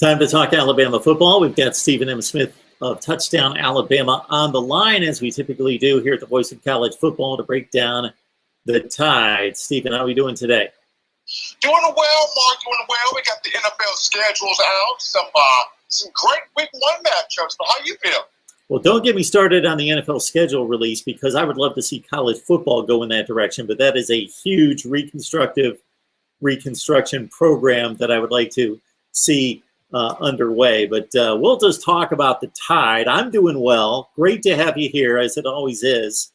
Time to talk Alabama football. We've got Stephen M. Smith of Touchdown Alabama on the line, as we typically do here at the Voice of College Football, to break down the Tide. Stephen, how are we doing today? Doing well, Mark. Doing well. We got the NFL schedules out. Some great Week 1 matchups. But how you feel? Well, don't get me started on the NFL schedule release, because I would love to see college football go in that direction. But that is a huge reconstruction program that I would like to see underway. But we'll just talk about the Tide. I'm doing well. Great to have you here, as it always is.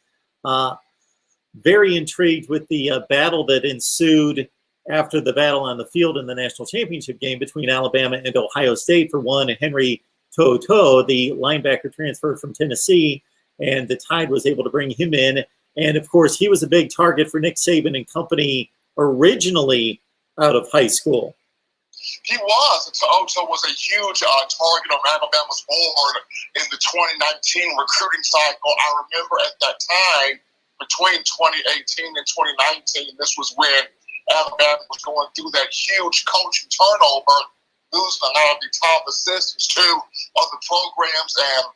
Very intrigued with the battle that ensued after the battle on the field in the national championship game between Alabama and Ohio State for one. Henry To'oTo'o, the linebacker, transferred from Tennessee, and the Tide was able to bring him in. And, of course, he was a big target for Nick Saban and company originally out of high school. He was. To'oTo'o was a huge target on Alabama's board in the 2019 recruiting cycle. I remember at that time, between 2018 and 2019, this was when Alabama was going through that huge coaching turnover, losing a lot of the top assistants to other programs, and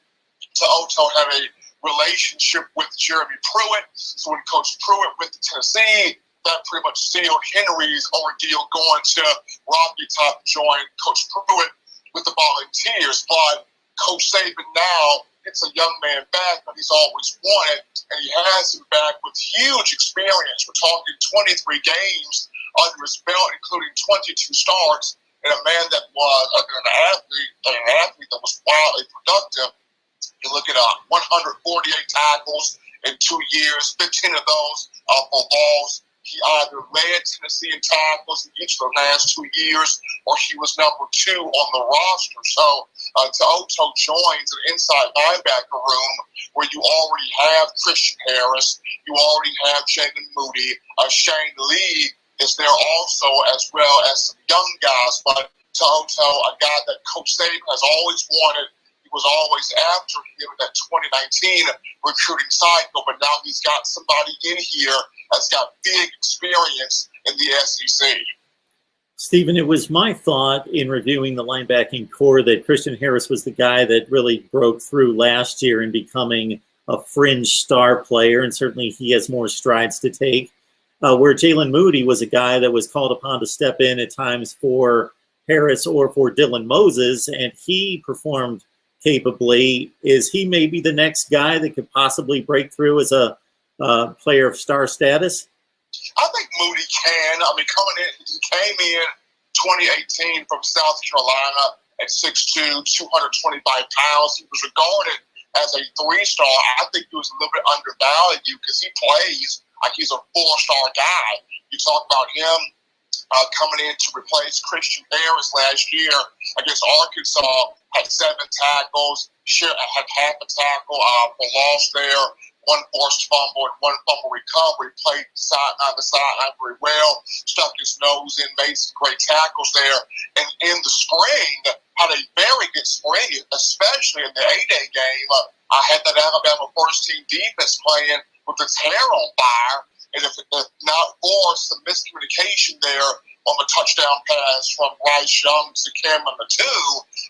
To'oTo'o had a relationship with Jeremy Pruitt. So when Coach Pruitt went to Tennessee, that pretty much sealed Henry's ordeal going to Rocky Top to join Coach Pruitt with the Volunteers. But Coach Saban now gets a young man back that he's always wanted, and he has him back with huge experience. We're talking 23 games under his belt, including 22 starts, and a man that was an athlete that was wildly productive. You look at 148 tackles in 2 years, 15 of those for balls. He either led Tennessee in tackles in each of the last 2 years, or he was number 2 on the roster. So To'oTo'o joins an inside linebacker room where you already have Christian Harris, you already have Jalen Moody, Shane Lee is there also, as well as some young guys. But To'oTo'o, a guy that Coach Saban has always wanted. He was always after him in that 2019 recruiting cycle, but now he's got somebody in here that's got big experience in the SEC. Stephen, it was my thought in reviewing the linebacking core that Christian Harris was the guy that really broke through last year in becoming a fringe star player, and certainly he has more strides to take. Where Jalen Moody was a guy that was called upon to step in at times for Harris or for Dylan Moses, and he performed capably. Is he maybe the next guy that could possibly break through as a player of star status? I think Moody can. I mean, he came in 2018 from South Carolina at 6'2", 225 pounds. He was regarded as a 3-star. I think he was a little bit undervalued because he plays like he's a 4-star guy. You talk about him coming in to replace Christian Harris last year against Arkansas, had 7 tackles, had half a tackle for loss there, 1 forced fumble and 1 fumble recovery, played sideline to sideline very well, stuck his nose in, made some great tackles there. And in the spring, had a very good spring, especially in the A-Day game. I had that Alabama first-team defense playing with its hair on fire. And if not for some miscommunication there on the touchdown pass from Bryce Young to Cameron Natu,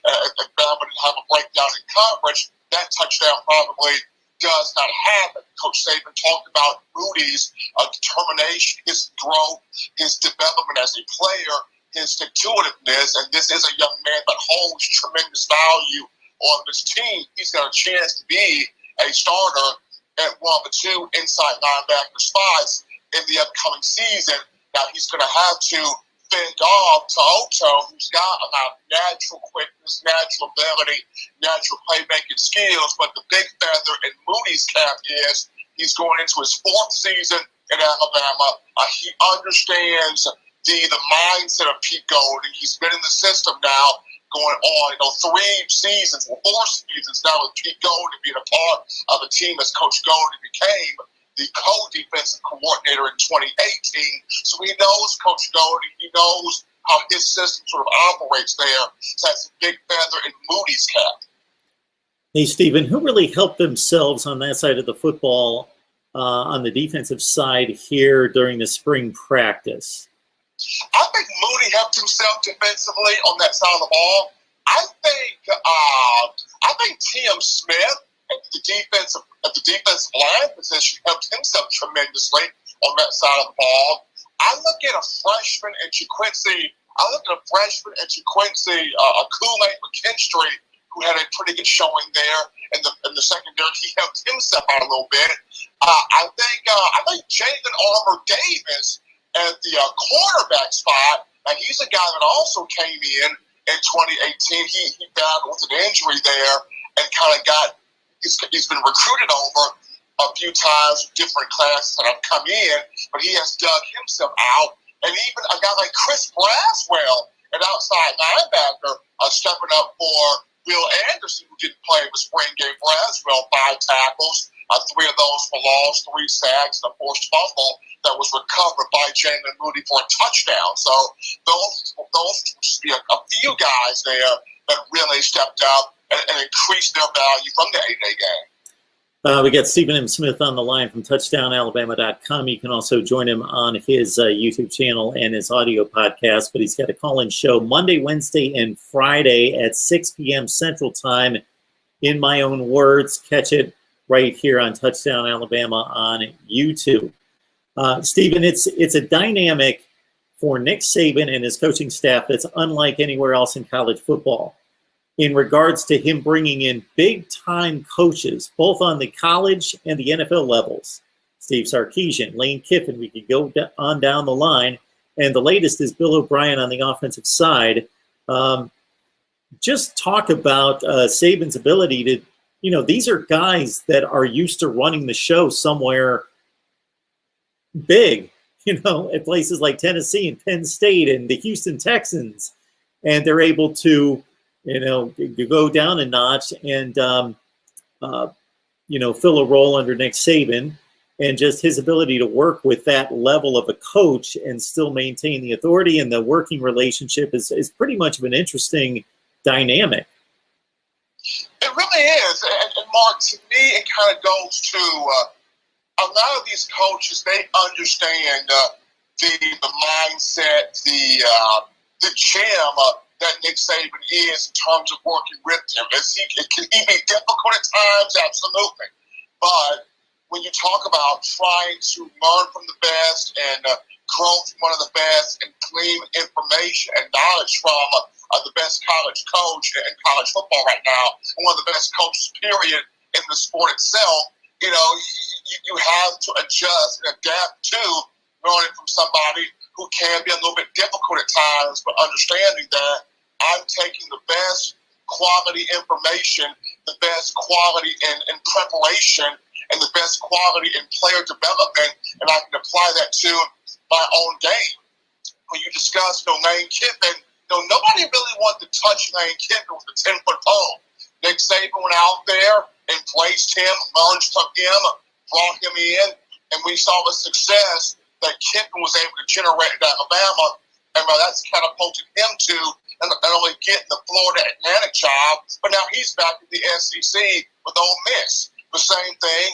if Alabama didn't have a breakdown in coverage, that touchdown probably does not happen. Coach Saban talked about Moody's determination, his growth, his development as a player, his stick-to-itiveness, and this is a young man that holds tremendous value on this team. He's got a chance to be a starter at one of the 2 inside linebacker spots in the upcoming season. Now he's going to have to fend off To'oTo'o, who's got a lot of natural quickness, natural ability, natural playmaking skills. But the big feather in Moody's cap is he's going into his 4th season in Alabama. He understands the mindset of Pete Golding. He's been in the system now going on, 3 seasons, 4 seasons now with Pete Golding being a part of the team as Coach Golding became the co-defensive coordinator in 2018. So he knows Coach Golding. He knows how his system sort of operates there. So that's a big feather in Moody's cap. Hey, Stephen, who really helped themselves on that side of the football on the defensive side here during the spring practice? I think Moody helped himself defensively on that side of the ball. I think Tim Smith at the defensive line position helped himself tremendously on that side of the ball. I look at a freshman in Chiquincy. Kool-Aid McKinstry, who had a pretty good showing there in the secondary. He helped himself out a little bit. I think Jalen Davis at the cornerback spot, and he's a guy that also came in 2018. He battled with an injury there and kind of he's been recruited over a few times with different classes that have come in, but he has dug himself out. And even a guy like Chris Braswell, an outside linebacker, stepping up for Will Anderson, who didn't play in the spring game. Braswell, 5 tackles, 3 of those for loss, 3 sacks, and a forced fumble that was recovered by Jalen Moody for a touchdown. So those just be a few guys there that really stepped up and increased their value from the 8-day game. We got Stephen M. Smith on the line from touchdownalabama.com. You can also join him on his YouTube channel and his audio podcast, but he's got a call-in show Monday, Wednesday, and Friday at 6 p.m. Central Time. In my own words, catch it right here on Touchdown Alabama on YouTube. Stephen, it's a dynamic for Nick Saban and his coaching staff that's unlike anywhere else in college football, in regards to him bringing in big-time coaches, both on the college and the NFL levels. Steve Sarkisian, Lane Kiffin, we could go on down the line. And the latest is Bill O'Brien on the offensive side. Just talk about Saban's ability to, these are guys that are used to running the show somewhere big, at places like Tennessee and Penn State and the Houston Texans. And they're able to, go down a notch and, fill a role under Nick Saban, and just his ability to work with that level of a coach and still maintain the authority and the working relationship is pretty much of an interesting dynamic. It really is. And Mark, to me, it kind of goes to a lot of these coaches, they understand the mindset, the gem that Nick Saban is in terms of working with him. Can he be difficult at times? Absolutely. But when you talk about trying to learn from the best and grow from one of the best and glean information and knowledge from the best college coach in college football right now, and one of the best coaches, period, in the sport itself, you have to adjust and adapt to learning from somebody who can be a little bit difficult at times, but understanding that I'm taking the best quality information, the best quality in preparation, and the best quality in player development, and I can apply that to my own game. When you discuss Lane Kiffin, nobody really wanted to touch Lane Kiffin with a 10-foot pole. Nick Saban went out there, embraced him, learned from him, brought him in, and we saw the success that Kiffin was able to generate at Alabama, and that's catapulted him to not only getting the Florida Atlantic job, but now he's back in the SEC with Ole Miss. The same thing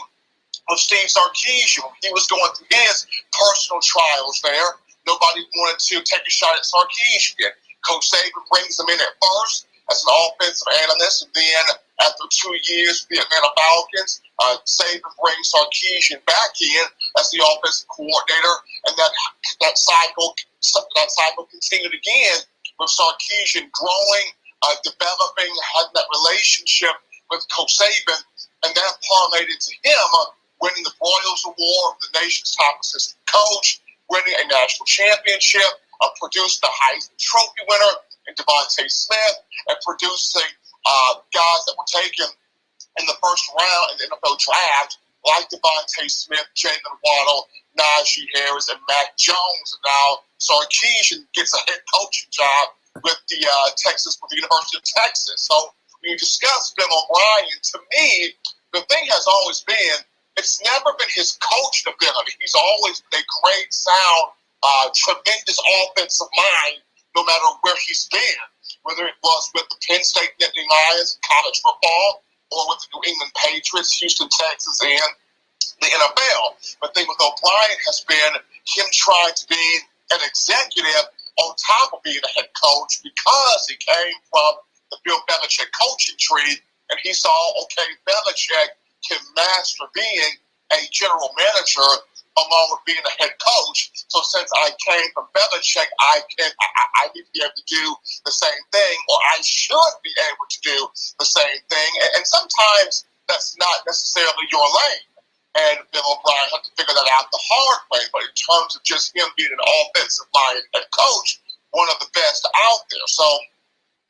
with Steve Sarkisian. He was going through his personal trials there. Nobody wanted to take a shot at Sarkisian. Coach Saban brings him in at first as an offensive analyst, and then after 2 years with the Atlanta Falcons, Saban brings Sarkisian back in as the offensive coordinator, and that cycle continued again with Sarkisian growing, developing, having that relationship with Coach Saban, and that parlayed into him winning the Royals Award, the nation's top assistant coach, winning a national championship, producing the Heisman Trophy winner in Devontae Smith, and producing guys that were taken in the first round in the NFL draft, like Devontae Smith, Jalen Waddle, Najee Harris, and Mac Jones. And now Sarkisian gets a head coaching job with the University of Texas. So when you discuss Bill O'Brien, to me, the thing has always been, it's never been his coaching ability. He's always been a great, sound, tremendous offensive mind, no matter where he's been, whether it was with the Penn State Nittany Lions, college football, or with the New England Patriots, Houston, Texas, and the NFL. The thing with O'Brien has been him trying to be an executive on top of being a head coach, because he came from the Bill Belichick coaching tree, and he saw, okay, Belichick can master being a general manager along with being a head coach. So since I came from Belichick, I need to be able to do the same thing, or I should be able to do the same thing. And sometimes that's not necessarily your lane. And Bill O'Brien had to figure that out the hard way. But in terms of just him being an offensive line head coach, one of the best out there. So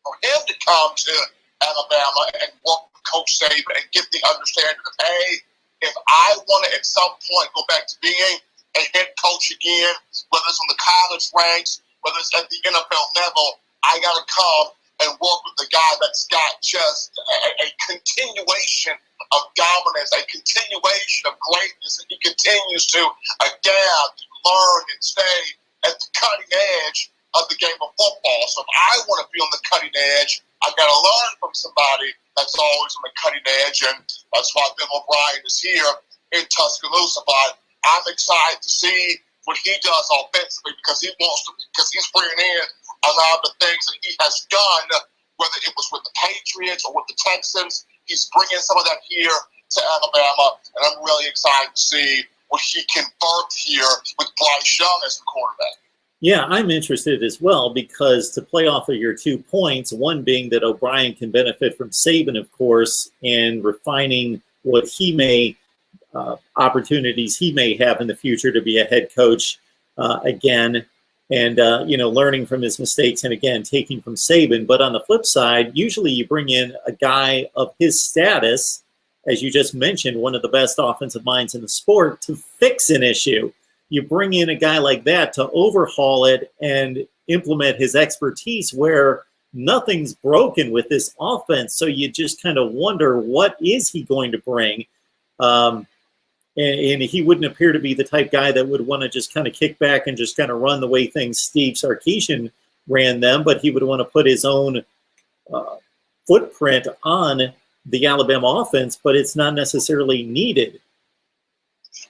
for him to come to Alabama and work with Coach Saban and get the understanding of, hey, if I want to at some point go back to being a head coach again, whether it's on the college ranks, whether it's at the NFL level, I got to come and work with the guy that's got just a continuation of dominance, a continuation of greatness, and he continues to adapt, learn, and stay at the cutting edge of the game of football. So if I want to be on the cutting edge, I've got to learn from somebody that's always on the cutting edge, and that's why Bill O'Brien is here in Tuscaloosa. But I'm excited to see what he does offensively because he's bringing in a lot of the things that he has done, whether it was with the Patriots or with the Texans. He's bringing some of that here to Alabama, and I'm really excited to see what he can birth here with Bryce Young as the quarterback. Yeah, I'm interested as well because to play off of your 2 points, one being that O'Brien can benefit from Saban, of course, and refining what he may, opportunities he may have in the future to be a head coach again, and, learning from his mistakes and, again, taking from Saban. But on the flip side, usually you bring in a guy of his status, as you just mentioned, one of the best offensive minds in the sport, to fix an issue. You bring in a guy like that to overhaul it and implement his expertise where nothing's broken with this offense. So you just kind of wonder, what is he going to bring? And he wouldn't appear to be the type guy that would want to just kind of kick back and just kind of run the way things Steve Sarkisian ran them, but he would want to put his own footprint on the Alabama offense, but it's not necessarily needed.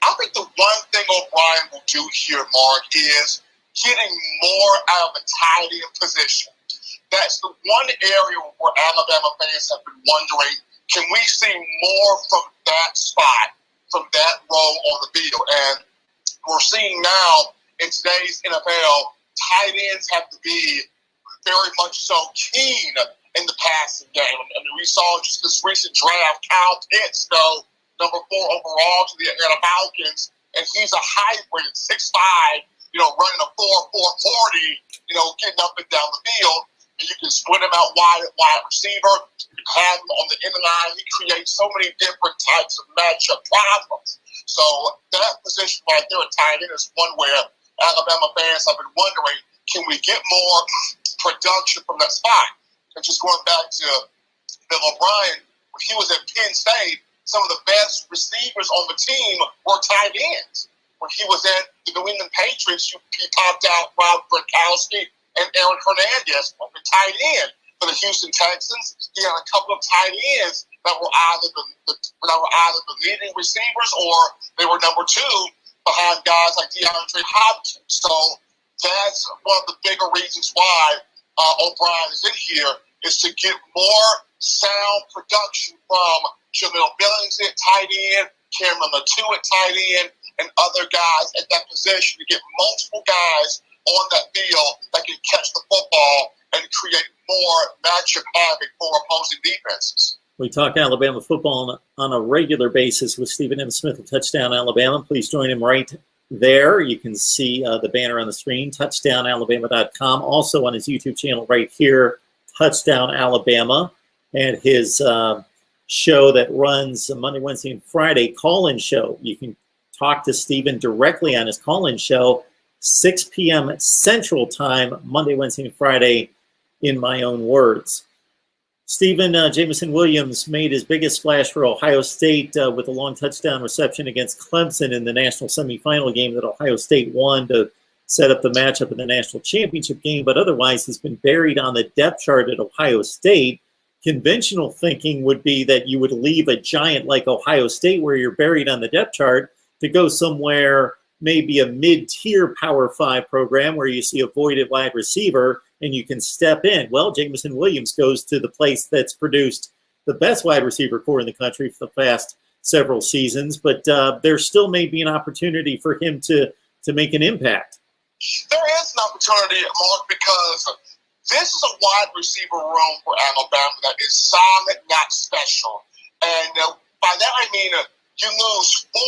I think the one thing O'Brien will do here, Mark, is getting more out of the tight end position. That's the one area where Alabama fans have been wondering, can we see more from that spot, from that role on the field? And we're seeing now in today's NFL, tight ends have to be very much so keen in the passing game. I mean, we saw just this recent draft, Kyle Pitts go number 4 overall to the Atlanta Falcons, and he's a hybrid, 6'5", running a 4.40, getting up and down the field. And you can split him out wide receiver. You can have him on the end line. He creates so many different types of matchup problems. So that position right there at tight end is one where Alabama fans have been wondering, can we get more production from that spot? And just going back to Bill O'Brien, when he was at Penn State, some of the best receivers on the team were tight ends. When he was at the New England Patriots, he popped out Rob Gronkowski and Aaron Hernandez on the tight end. For the Houston Texans, he had a couple of tight ends that were either the leading receivers or they were number 2 behind guys like DeAndre Hopkins. So that's one of the bigger reasons why O'Brien is in here, is to get more sound production from Jamil Billings at tight end, Cameron Latu at tight end, and other guys at that position to get multiple guys on that field that can catch the football and create more matchup havoc for opposing defenses. We talk Alabama football on a regular basis with Stephen M. Smith of Touchdown Alabama. Please join him right there. You can see the banner on the screen, touchdownalabama.com. Also on his YouTube channel right here, Touchdown Alabama, and his show that runs Monday, Wednesday, and Friday, call-in show. You can talk to Stephen directly on his call-in show, 6 p.m. Central Time, Monday, Wednesday, and Friday, in my own words. Stephen, Jameson Williams made his biggest splash for Ohio State with a long touchdown reception against Clemson in the national semifinal game that Ohio State won to set up the matchup in the national championship game, but otherwise he's been buried on the depth chart at Ohio State. Conventional thinking would be that you would leave a giant like Ohio State, where you're buried on the depth chart, to go somewhere maybe a mid-tier Power 5 program where you see a voided wide receiver and you can step in. Well, Jameson Williams goes to the place that's produced the best wide receiver core in the country for the past several seasons, but there still may be an opportunity for him to make an impact. There is an opportunity, Mark, because this is a wide receiver room for Alabama that is solid, not special. And by that I mean you lose 4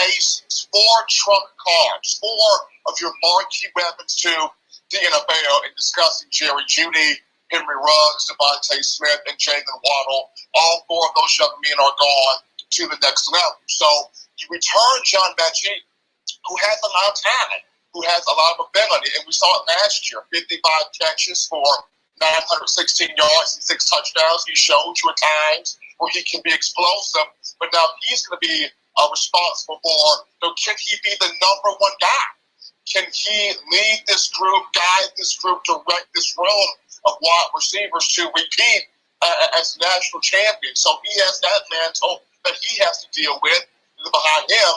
aces, 4 trump cards, 4 of your marquee weapons to the NFL in discussing Jerry Jeudy, Henry Ruggs, Devontae Smith, and Jalen Waddle. All 4 of those young men are gone to the next level. So you return John Mechie, who has a lot of talent, who has a lot of ability, and we saw it last year, 55 catches for 916 yards and 6 touchdowns. He showed you at times where he can be explosive, but now he's going to be responsible for, can he be the number 1 guy? Can he lead this group, guide this group, direct this room of wide receivers to repeat as national champion? So he has that mantle that he has to deal with. And behind him,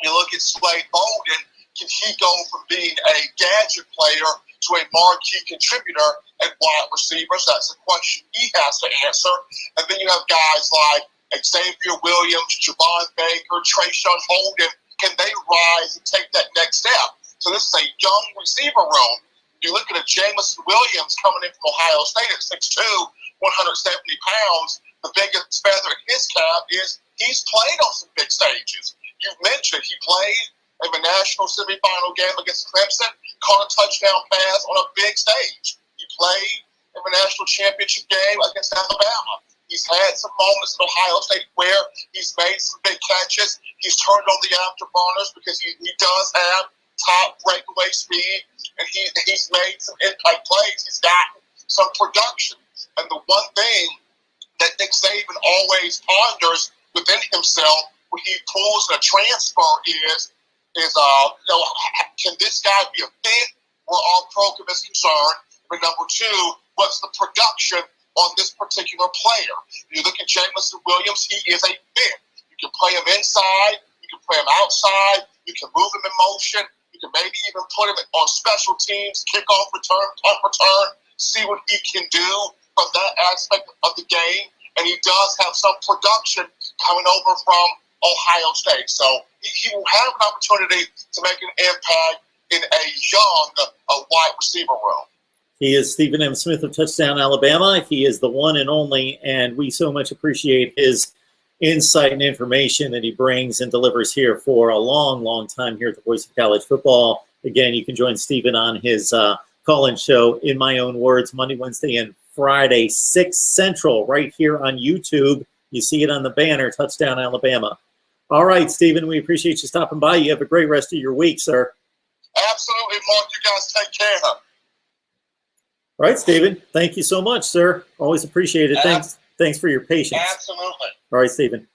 you look at Slade Bolden. Can he go from being a gadget player to a marquee contributor at wide receivers? That's a question he has to answer. And then you have guys like Xavier Williams, Javon Baker, Trayshawn Holden. Can they rise and take that next step? So this is a young receiver room. You look at a Jameson Williams coming in from Ohio State at 6'2", 170 pounds. The biggest feather in his cap is he's played on some big stages. You've mentioned he played in the national semifinal game against Clemson, caught a touchdown pass on a big stage. He played in the national championship game against Alabama. He's had some moments at Ohio State where he's made some big catches. He's turned on the afterburners because he does have top breakaway speed, and he's made some impact plays. He's gotten some production. And the one thing that Nick Saban always ponders within himself when he pulls a transfer is can this guy be a fit where our program is concerned? But number 2, what's the production on this particular player? You look at Jameson Williams, he is a fit. You can play him inside, you can play him outside, you can move him in motion, you can maybe even put him on special teams, kickoff return, punt return, see what he can do from that aspect of the game. And he does have some production coming over from Ohio State. So he will have an opportunity to make an impact in a young wide receiver room. He is Stephen M. Smith of Touchdown Alabama. He is the one and only, and we so much appreciate his insight and information that he brings and delivers here for a long, long time here at the Voice of College Football. Again, you can join Stephen on his call-in show, In My Own Words, Monday, Wednesday, and Friday, 6 Central, right here on YouTube. You see it on the banner, Touchdown Alabama. All right, Stephen, we appreciate you stopping by. You have a great rest of your week, sir. Absolutely, Mark. You guys take care. All right, Stephen. Thank you so much, sir. Always appreciate it. Thanks for your patience. Absolutely. All right, Stephen.